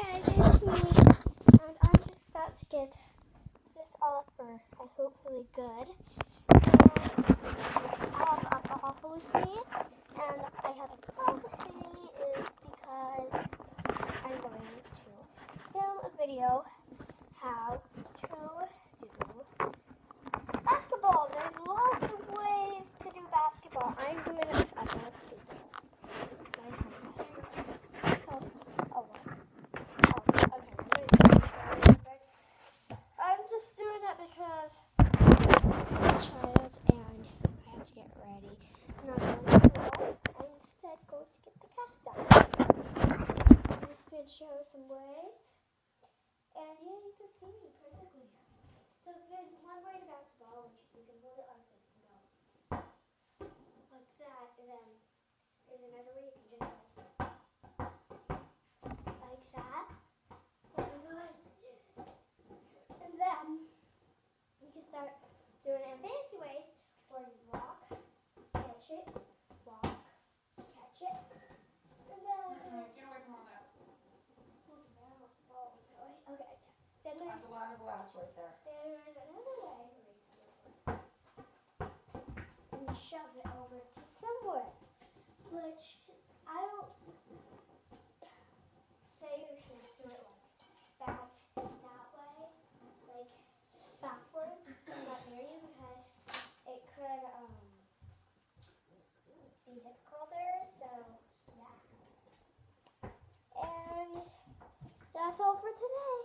Guys, it's me, and I'm just about to get this off for hopefully good. And I have a prophecy, and I have a prophecy is because I'm going to film a video how to do basketball. There's lots of ways to do basketball. I'm doing this as a because I'm a child and I have to get ready. I'm not going to do I'm instead going to get the cast done. I'm just going to show some ways. And yeah, you can see me perfectly. So there's one way to basketball, which you can hold it like this and go like that. And then there's another way you can just go like that. And then you can start doing it in fancy ways where you walk, catch it, walk, catch it, and then get away from all that. Okay. Then That's a lot of glass right there. There's another way. And you shove it over to somewhere, which I don't say you should do it like that way, like backwards, not near you, because it could be difficult there. So yeah. And that's all for today.